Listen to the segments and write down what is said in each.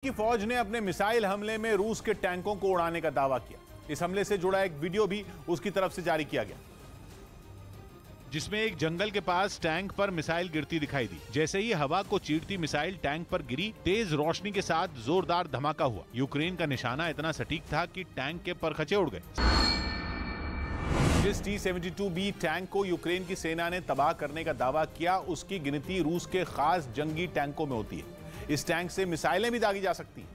की फौज ने अपने मिसाइल हमले में रूस के टैंकों को उड़ाने का दावा किया। इस हमले से जुड़ा एक वीडियो भी उसकी तरफ से जारी किया गया, जिसमें एक जंगल के पास टैंक पर मिसाइल गिरती दिखाई दी। जैसे ही हवा को चीरती मिसाइल टैंक पर गिरी, तेज रोशनी के साथ जोरदार धमाका हुआ। यूक्रेन का निशाना इतना सटीक था कि टैंक के परखचे उड़ गए। जिस T-72B टैंक को यूक्रेन की सेना ने तबाह करने का दावा किया, उसकी गिनती रूस के खास जंगी टैंकों में होती है। इस टैंक से मिसाइलें भी दागी जा सकती हैं।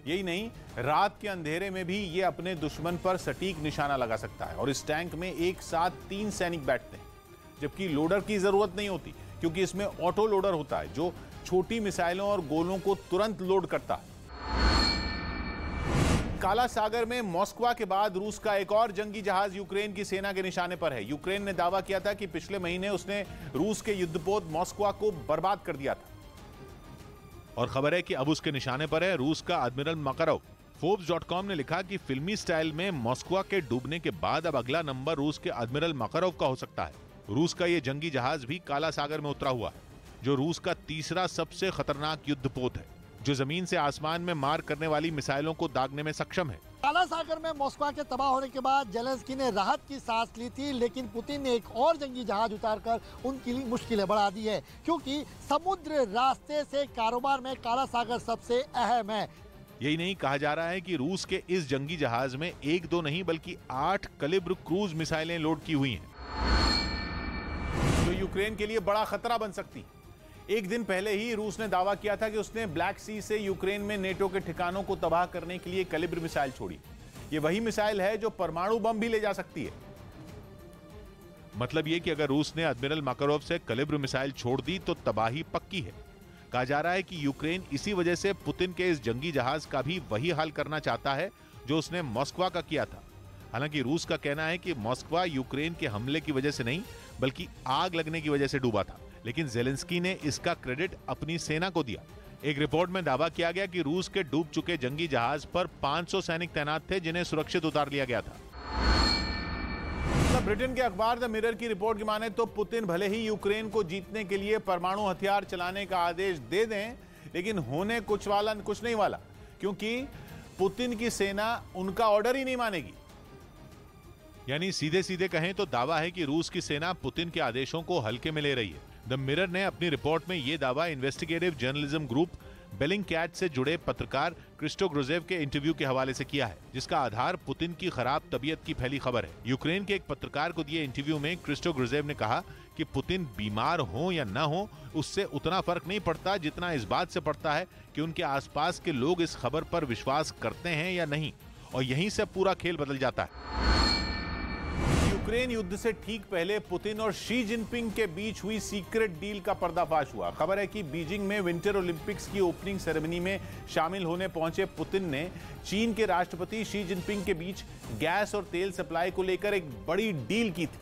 यही नहीं, रात के अंधेरे में भी ये अपने दुश्मन पर सटीक निशाना लगा सकता है। और इस टैंक में एक साथ 3 सैनिक बैठते हैं, जबकि लोडर की जरूरत नहीं होती, क्योंकि इसमें ऑटो लोडर होता है जो छोटी मिसाइलों और गोलों को तुरंत लोड करता है। काला सागर में मॉस्को के बाद रूस का एक और जंगी जहाज यूक्रेन की सेना के निशाने पर है। यूक्रेन ने दावा किया था कि पिछले महीने उसने रूस के युद्धपोत मॉस्को को बर्बाद कर दिया था, और खबर है कि अब उसके निशाने पर है रूस का एडमिरल मकारोव। Forbes.com ने लिखा कि फिल्मी स्टाइल में मॉस्को के डूबने के बाद अब अगला नंबर रूस के एडमिरल मकारोव का हो सकता है। रूस का यह जंगी जहाज भी काला सागर में उतरा हुआ है, जो रूस का तीसरा सबसे खतरनाक युद्धपोत है, जो जमीन से आसमान में मार करने वाली मिसाइलों को दागने में सक्षम है। काला सागर में मॉस्को के तबाह होने के बाद जेलेंस्की ने राहत की सांस ली थी, लेकिन पुतिन ने एक और जंगी जहाज उतारकर उनकी मुश्किलें बढ़ा दी है, क्योंकि समुद्र रास्ते से कारोबार में काला सागर सबसे अहम है। यही नहीं, कहा जा रहा है कि रूस के इस जंगी जहाज में 1-2 नहीं बल्कि 8 कैलिबर क्रूज मिसाइलें लोड की हुई हैं, जो यूक्रेन के लिए बड़ा खतरा बन सकती है। एक दिन पहले ही रूस ने दावा किया था कि उसने ब्लैक सी से यूक्रेन में नेटो के ठिकानों को तबाह करने के लिए कैलिबर मिसाइल छोड़ी। यह वही मिसाइल है जो परमाणु बम भी ले जा सकती है। मतलब यह कि अगर रूस ने एडमिरल मकारोव से कैलिबर मिसाइल छोड़ दी तो तबाही पक्की है। कहा जा रहा है कि यूक्रेन इसी वजह से पुतिन के इस जंगी जहाज का भी वही हाल करना चाहता है जो उसने मॉस्को का किया था। हालांकि रूस का कहना है कि मॉस्को यूक्रेन के हमले की वजह से नहीं बल्कि आग लगने की वजह से डूबा था, लेकिन जेलेंस्की ने इसका क्रेडिट अपनी सेना को दिया। एक रिपोर्ट में दावा किया गया कि रूस के डूब चुके जंगी जहाज पर 500 सैनिक तैनात थे, जिन्हें सुरक्षित उतार लिया गया था। ब्रिटेन के अखबार द मिरर की रिपोर्ट की माने तो पुतिन भले ही यूक्रेन को जीतने के लिए परमाणु हथियार चलाने का आदेश दे दें, लेकिन होने कुछ नहीं वाला, क्योंकि पुतिन की सेना उनका ऑर्डर ही नहीं मानेगी। यानी सीधे सीधे कहें तो दावा है कि रूस की सेना पुतिन के आदेशों को हल्के में ले रही है। द मिरर ने अपनी रिपोर्ट में यह दावा इन्वेस्टिगेटिव जर्नलिज्म ग्रुप बेलिंगकैट से जुड़े पत्रकार क्रिस्टो ग्रुजेव के इंटरव्यू के हवाले से किया है, जिसका आधार पुतिन की खराब तबीयत की फैली खबर है। यूक्रेन के एक पत्रकार को दिए इंटरव्यू में क्रिस्टो ग्रुजेव ने कहा कि पुतिन बीमार हो या न हो, उससे उतना फर्क नहीं पड़ता जितना इस बात से पड़ता है कि उनके आसपास के लोग इस खबर पर विश्वास करते हैं या नहीं, और यहीं से पूरा खेल बदल जाता है। यूक्रेन युद्ध से ठीक पहले पुतिन और शी जिनपिंग के बीच हुई सीक्रेट डील का पर्दाफाश हुआ। खबर है कि बीजिंग में विंटर ओलंपिक्स की ओपनिंग सेरेमनी में शामिल होने पहुंचे पुतिन ने चीन के राष्ट्रपति शी जिनपिंग के बीच गैस और तेल सप्लाई को लेकर एक बड़ी डील की थी,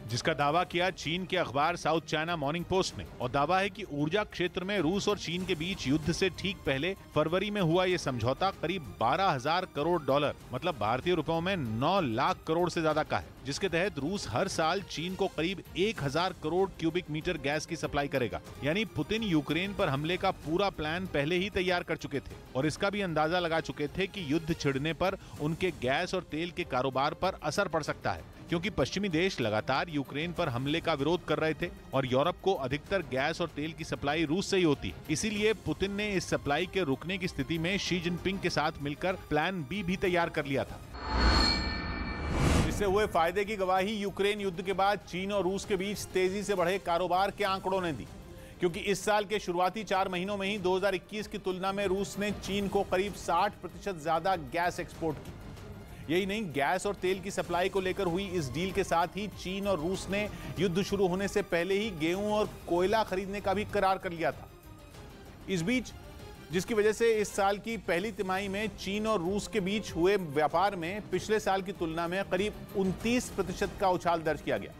जिसका दावा किया चीन के अखबार साउथ चाइना मॉर्निंग पोस्ट ने। और दावा है कि ऊर्जा क्षेत्र में रूस और चीन के बीच युद्ध से ठीक पहले फरवरी में हुआ यह समझौता करीब 12,000 करोड़ डॉलर, मतलब भारतीय रुपयों में 9 लाख करोड़ से ज्यादा का है, जिसके तहत रूस हर साल चीन को करीब 1,000 करोड़ क्यूबिक मीटर गैस की सप्लाई करेगा। यानी पुतिन यूक्रेन पर हमले का पूरा प्लान पहले ही तैयार कर चुके थे, और इसका भी अंदाजा लगा चुके थे कि युद्ध छिड़ने पर उनके गैस और तेल के कारोबार पर असर पड़ सकता है, क्योंकि पश्चिमी देश लगातार यूक्रेन पर हमले का विरोध कर रहे थे और यूरोप को अधिकतर गैस और तेल की सप्लाई रूस से ही होती है। इसीलिए पुतिन ने इस सप्लाई के रुकने की स्थिति में शी जिनपिंग के साथ मिलकर प्लान बी भी तैयार कर लिया था। इससे हुए फायदे की गवाही यूक्रेन युद्ध के बाद चीन और रूस के बीच तेजी से बढ़े कारोबार के आंकड़ों ने दी, क्योंकि इस साल के शुरुआती 4 महीनों में ही 2021 की तुलना में रूस ने चीन को करीब 60% ज्यादा गैस एक्सपोर्ट की। यही नहीं, गैस और तेल की सप्लाई को लेकर हुई इस डील के साथ ही चीन और रूस ने युद्ध शुरू होने से पहले ही गेहूं और कोयला खरीदने का भी करार कर लिया था। इस बीच, जिसकी वजह से इस साल की पहली तिमाही में चीन और रूस के बीच हुए व्यापार में पिछले साल की तुलना में करीब 29% का उछाल दर्ज किया गया,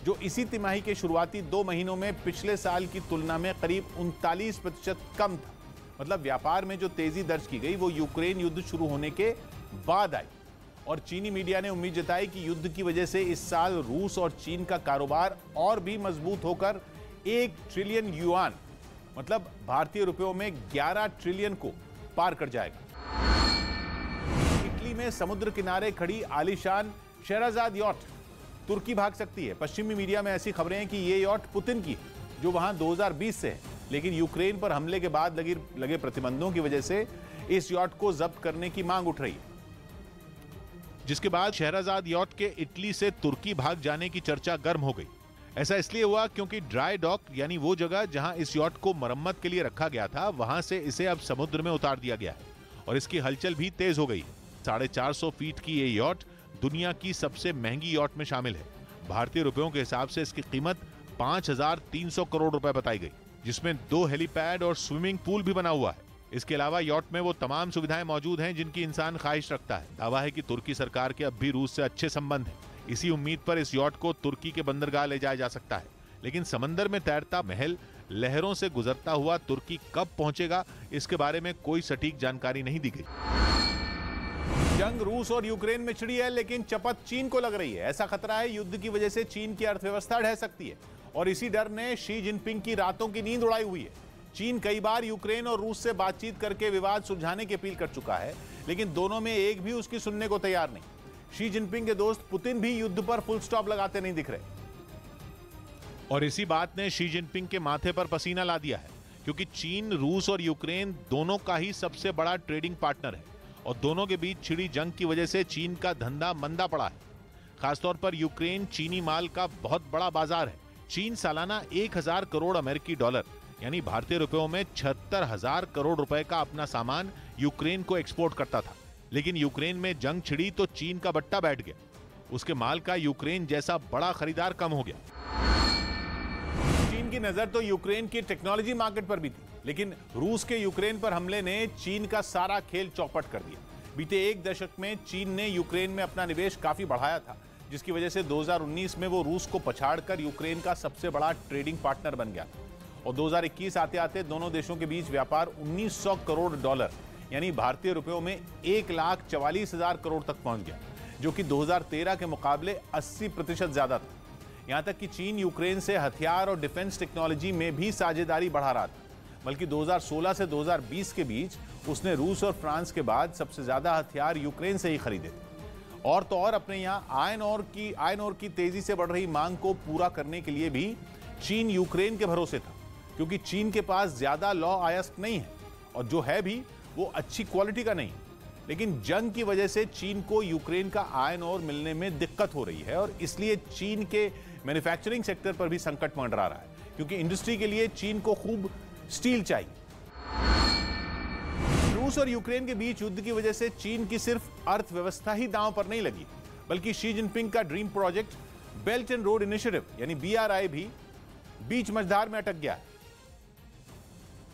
जो इसी तिमाही के शुरुआती 2 महीनों में पिछले साल की तुलना में करीब 39% कम था। मतलब व्यापार में जो तेजी दर्ज की गई वो यूक्रेन युद्ध शुरू होने के बाद आई, और चीनी मीडिया ने उम्मीद जताई कि युद्ध की वजह से इस साल रूस और चीन का कारोबार और भी मजबूत होकर 1 ट्रिलियन युआन मतलब भारतीय रुपयों में 11 ट्रिलियन को पार कर जाएगा। इटली में समुद्र किनारे खड़ी आलीशान शहराजाद यॉट तुर्की भाग सकती है। पश्चिमी मीडिया में ऐसी खबरें हैं कि ये यॉट पुतिन की है, जो वहां 2020 से है, लेकिन यूक्रेन पर हमले के बाद लगे प्रतिबंधों की वजह से इस यॉट को जब्त करने की मांग उठ रही है, जिसके बाद शहराजाद यॉट के इटली से तुर्की भाग जाने की चर्चा गर्म हो गई। ऐसा इसलिए हुआ क्योंकि ड्राई डॉक यानी वो जगह जहां इस यॉट को मरम्मत के लिए रखा गया था, वहां से इसे अब समुद्र में उतार दिया गया है और इसकी हलचल भी तेज हो गई। 450 फीट की ये यॉट दुनिया की सबसे महंगी यॉट में शामिल है। भारतीय रुपयों के हिसाब से इसकी कीमत 5,300 करोड़ रुपए बताई गई, जिसमें 2 हेलीपैड और स्विमिंग पूल भी बना हुआ है। इसके अलावा यॉट में वो तमाम सुविधाएं मौजूद हैं जिनकी इंसान ख्वाहिश रखता है। दावा है कि तुर्की सरकार के अब भी रूस से अच्छे संबंध हैं। इसी उम्मीद पर इस यॉट को तुर्की के बंदरगाह ले जाया जा सकता है, लेकिन समंदर में तैरता महल लहरों से गुजरता हुआ तुर्की कब पहुंचेगा, इसके बारे में कोई सटीक जानकारी नहीं दी गई। जंग रूस और यूक्रेन में छिड़ी है, लेकिन चपत चीन को लग रही है। ऐसा खतरा है युद्ध की वजह से चीन की अर्थव्यवस्था ढह सकती है और इसी डर ने शी जिनपिंग की रातों की नींद उड़ाई हुई है। चीन कई बार यूक्रेन और रूस से बातचीत करके विवाद सुलझाने की अपील कर चुका है, लेकिन दोनों में एक भी उसकी सुनने को तैयार नहीं। शी जिनपिंग के दोस्त पुतिन भी युद्ध पर फुल स्टॉप लगाते नहीं दिख रहे और इसी बात ने शी जिनपिंग के माथे पर पसीना ला दिया है, क्योंकि चीन, रूस और यूक्रेन दोनों का ही सबसे बड़ा ट्रेडिंग पार्टनर है और दोनों के बीच छिड़ी जंग की वजह से चीन का धंधा मंदा पड़ा है। खासतौर पर यूक्रेन चीनी माल का बहुत बड़ा बाजार है। चीन सालाना 1,000 करोड़ अमेरिकी डॉलर यानी भारतीय रुपयों में 76,000 करोड़ रुपए का अपना सामान यूक्रेन को एक्सपोर्ट करता था, लेकिन यूक्रेन में जंग छिड़ी तो चीन का बट्टा बैठ गया। उसके माल का यूक्रेन जैसा बड़ा खरीदार कम हो गया। चीन की नजर तो यूक्रेन की टेक्नोलॉजी मार्केट पर भी थी, लेकिन रूस के यूक्रेन पर हमले ने चीन का सारा खेल चौपट कर दिया। बीते एक दशक में चीन ने यूक्रेन में अपना निवेश काफी बढ़ाया था, जिसकी वजह से 2019 में वो रूस को पछाड़कर यूक्रेन का सबसे बड़ा ट्रेडिंग पार्टनर बन गया और 2021 आते आते दोनों देशों के बीच व्यापार 1900 करोड़ डॉलर यानी भारतीय रुपयों में 1,44,000 करोड़ तक पहुंच गया, जो कि 2013 के मुकाबले 80% ज्यादा था। यहां तक कि चीन यूक्रेन से हथियार और डिफेंस टेक्नोलॉजी में भी साझेदारी बढ़ा रहा था, बल्कि 2016 से 2020 के बीच उसने रूस और फ्रांस के बाद सबसे ज्यादा हथियार यूक्रेन से ही खरीदे थे। और तो और अपने यहां आयरन ओर की तेजी से बढ़ रही मांग को पूरा करने के लिए भी चीन यूक्रेन के भरोसे था, क्योंकि चीन के पास ज्यादा लौ अयस्क नहीं है और जो है भी वो अच्छी क्वालिटी का नहीं। लेकिन जंग की वजह से चीन को यूक्रेन का आयरन ओर मिलने में दिक्कत हो रही है और इसलिए चीन के मैन्युफैक्चरिंग सेक्टर पर भी संकट मंडरा रहा है, क्योंकि इंडस्ट्री के लिए चीन को खूब स्टील चाहिए। रूस और यूक्रेन के बीच युद्ध की वजह से चीन की सिर्फ अर्थव्यवस्था ही दांव पर नहीं लगी, बल्कि शी जिनपिंग का dream project belt and road initiative यानी BRI भी बीच मझधार में अटक गया है,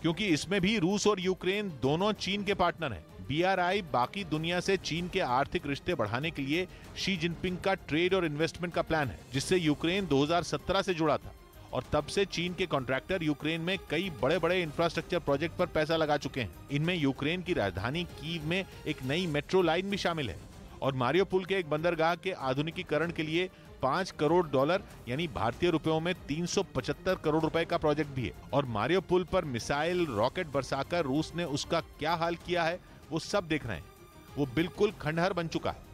क्योंकि इसमें भी रूस और यूक्रेन दोनों चीन के पार्टनर हैं। BRI बाकी दुनिया से चीन के आर्थिक रिश्ते बढ़ाने के लिए शी जिनपिंग का ट्रेड और इन्वेस्टमेंट का प्लान है, जिससे यूक्रेन 2017 से जुड़ा था और तब से चीन के कॉन्ट्रैक्टर यूक्रेन में कई बड़े बड़े इंफ्रास्ट्रक्चर प्रोजेक्ट पर पैसा लगा चुके हैं। इनमें यूक्रेन की राजधानी कीव में एक नई मेट्रो लाइन भी शामिल है और मारियोपुल के एक बंदरगाह के आधुनिकीकरण के लिए 5 करोड़ डॉलर यानी भारतीय रुपयों में 375 करोड़ रुपए का प्रोजेक्ट भी है। और मारियोपुल पर मिसाइल रॉकेट बरसाकर रूस ने उसका क्या हाल किया है वो सब देख रहे हैं। वो बिल्कुल खंडहर बन चुका है।